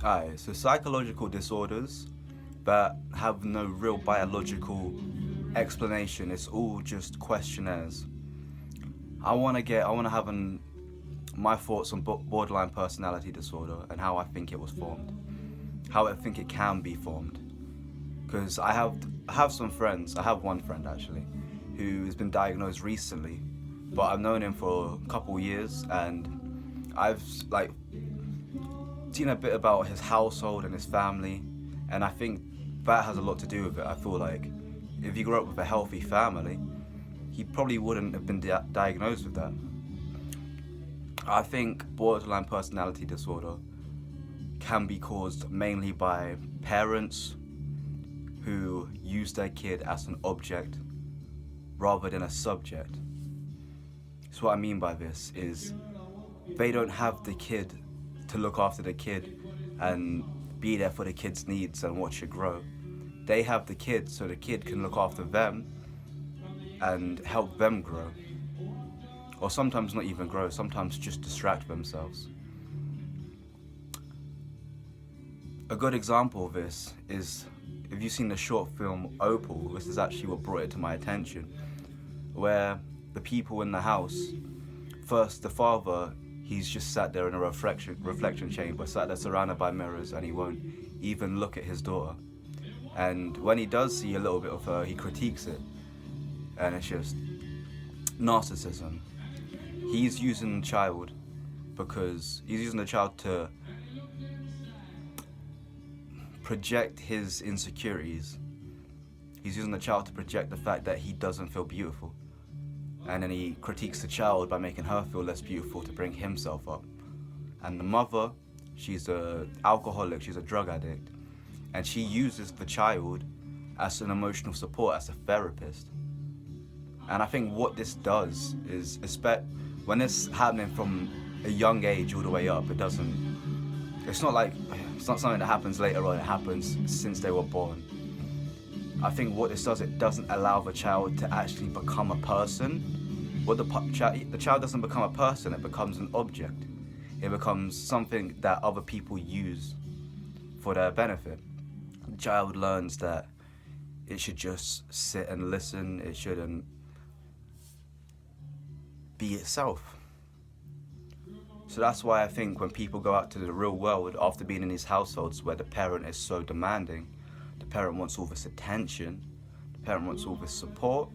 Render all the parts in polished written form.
Alright, so psychological disorders that have no real biological explanation. It's all just questionnaires. I want to have my thoughts on borderline personality disorder and how I think it was formed, how I think it can be formed. Because I have some friends. I have one friend actually, who has been diagnosed recently, but I've known him for a couple years, and I've like seen a bit about his household and his family, and I think that has a lot to do with it. I feel like if he grew up with a healthy family, he probably wouldn't have been diagnosed with that. I think borderline personality disorder can be caused mainly by parents who use their kid as an object rather than a subject. So what I mean by this is they don't have the kid to look after the kid and be there for the kid's needs and watch it grow. They have the kid so the kid can look after them and help them grow. Or sometimes not even grow, sometimes just distract themselves. A good example of this is, if you've seen the short film Opal, this is actually what brought it to my attention, where the people in the house, first the father, he's just sat there in a reflection chamber, sat there surrounded by mirrors, and he won't even look at his daughter. And when he does see a little bit of her, he critiques it, and it's just narcissism. He's using the child to project his insecurities. He's using the child to project the fact that he doesn't feel beautiful. And then he critiques the child by making her feel less beautiful to bring himself up. And the mother, she's an alcoholic, she's a drug addict, and she uses the child as an emotional support, as a therapist. And I think what this does is, when it's happening from a young age all the way up, it's not something that happens later on, it happens since they were born. I think what this does, it doesn't allow the child to actually become a person. The child doesn't become a person, it becomes an object. It becomes something that other people use for their benefit. The child learns that it should just sit and listen, it shouldn't be itself. So that's why I think when people go out to the real world after being in these households where the parent is so demanding, the parent wants all this attention, the parent wants all this support,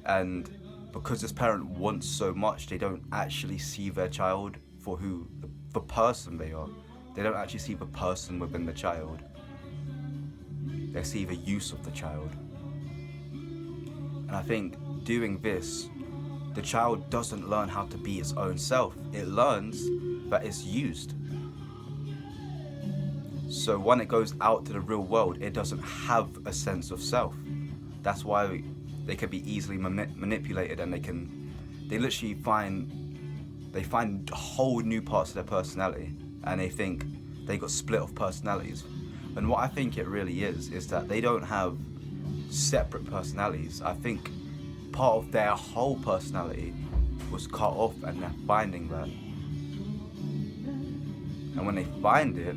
and because this parent wants so much, they don't actually see their child for who the person they are. They don't actually see the person within the child. They see the use of the child. And I think doing this, the child doesn't learn how to be its own self. It learns that it's used. So when it goes out to the real world, it doesn't have a sense of self. That's why they can be easily manipulated, and they literally find whole new parts of their personality, and they think they got split off personalities. And what I think it really is that they don't have separate personalities. I think part of their whole personality was cut off, and they're finding that. And when they find it,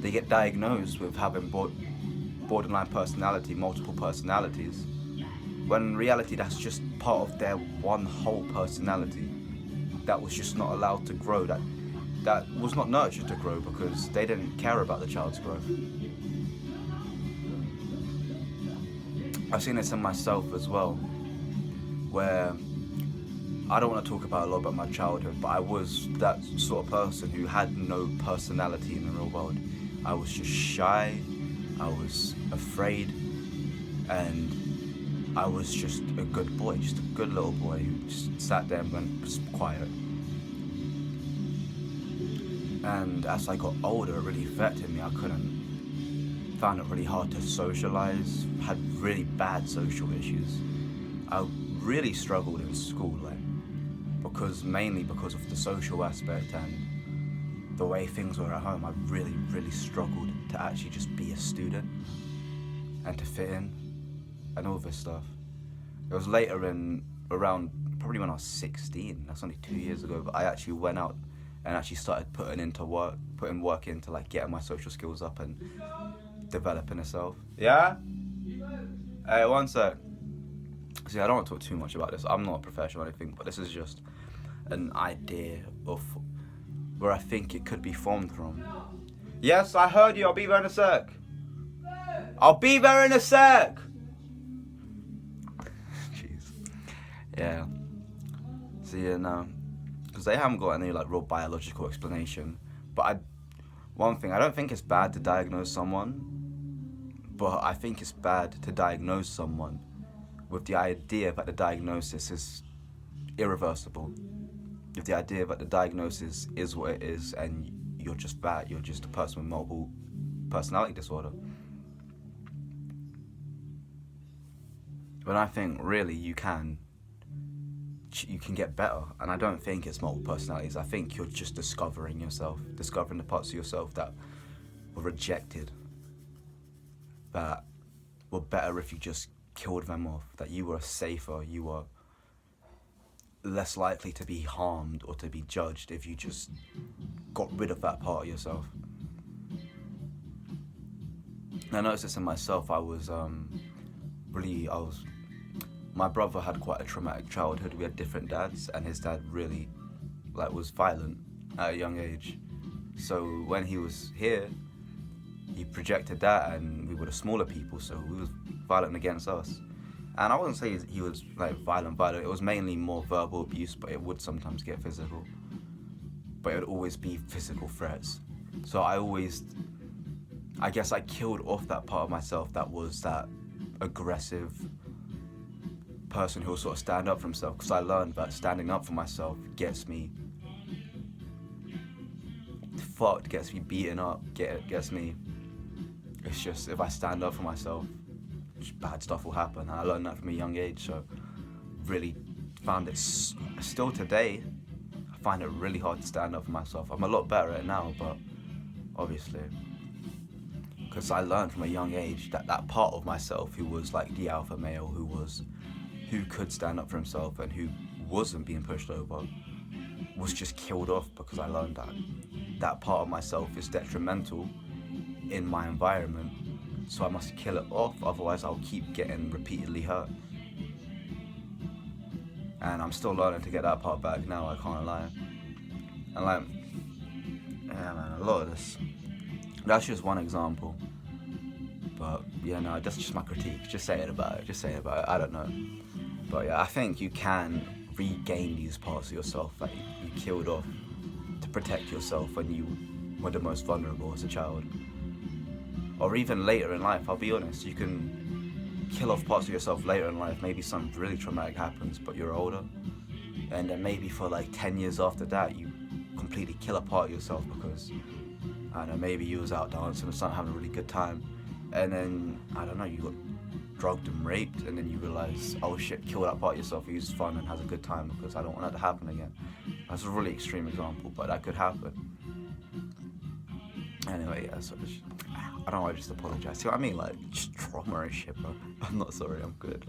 they get diagnosed with having borderline personality, multiple personalities, when in reality that's just part of their one whole personality that was just not allowed to grow, that was not nurtured to grow because they didn't care about the child's growth. I've seen this in myself as well, where I don't want to talk about a lot about my childhood, but I was that sort of person who had no personality in the real world. I was just shy, I was afraid, and I was just a good boy, just a good little boy who just sat there and was quiet. And as I got older, it really affected me. Found it really hard to socialize, had really bad social issues. I really struggled in school, mainly because of the social aspect and the way things were at home. I really, really struggled to actually just be a student and to fit in and all this stuff. It was later around probably when I was 16, that's only 2 years ago, but I actually went out and actually started putting into work putting work into like getting my social skills up and developing itself. Yeah? Hey, one sec. See, I don't want to talk too much about this. I'm not a professional or anything, but this is just an idea of where I think it could be formed from. Yes, I heard you. I'll be there in a sec. I'll be there in a sec. Jeez. Yeah. So yeah, no, because they haven't got any like real biological explanation. But one thing, I don't think it's bad to diagnose someone, but I think it's bad to diagnose someone with the idea that the diagnosis is irreversible. With the idea that the diagnosis is what it is, and you're just that, you're just a person with multiple personality disorder. But I think really you can get better, and I don't think it's multiple personalities. I think you're just discovering yourself, discovering the parts of yourself that were rejected, that were better if you just killed them off, that you were safer, you were less likely to be harmed or to be judged if you just got rid of that part of yourself. And I noticed this in myself. My brother had quite a traumatic childhood. We had different dads, and his dad really was violent at a young age. So when he was here, he projected that, and we were the smaller people, so he was violent against us. And I wouldn't say he was violent. It was mainly more verbal abuse, but it would sometimes get physical. But it would always be physical threats. So I guess I killed off that part of myself that was that aggressive person who will sort of stand up for himself, because I learned that standing up for myself gets me fucked, gets me beaten up, gets me. It's just, if I stand up for myself, bad stuff will happen, and I learned that from a young age. So really found it, still today, I find it really hard to stand up for myself. I'm a lot better at it now, but obviously, because I learned from a young age that part of myself who was like the alpha male, who could stand up for himself and who wasn't being pushed over, was just killed off, because I learned that part of myself is detrimental in my environment. So I must kill it off, otherwise I'll keep getting repeatedly hurt. And I'm still learning to get that part back now, I can't lie. And yeah man, a lot of this, that's just one example. But yeah, no, that's just my critique. Just say it about it, I don't know. But yeah, I think you can regain these parts of yourself that you killed off to protect yourself when you were the most vulnerable as a child. Or even later in life, I'll be honest, you can kill off parts of yourself later in life. Maybe something really traumatic happens, but you're older. And then maybe for 10 years after that, you completely kill a part of yourself because, I don't know, maybe you was out dancing or something, having a really good time. And then, I don't know, you got drugged and raped, and then you realize, oh shit, kill that part of yourself who's fun and has a good time, because I don't want that to happen again. That's a really extreme example, but that could happen. Anyway, yeah, so I don't know, I just apologize. See what I mean? Just trauma and shit, bro. I'm not sorry, I'm good.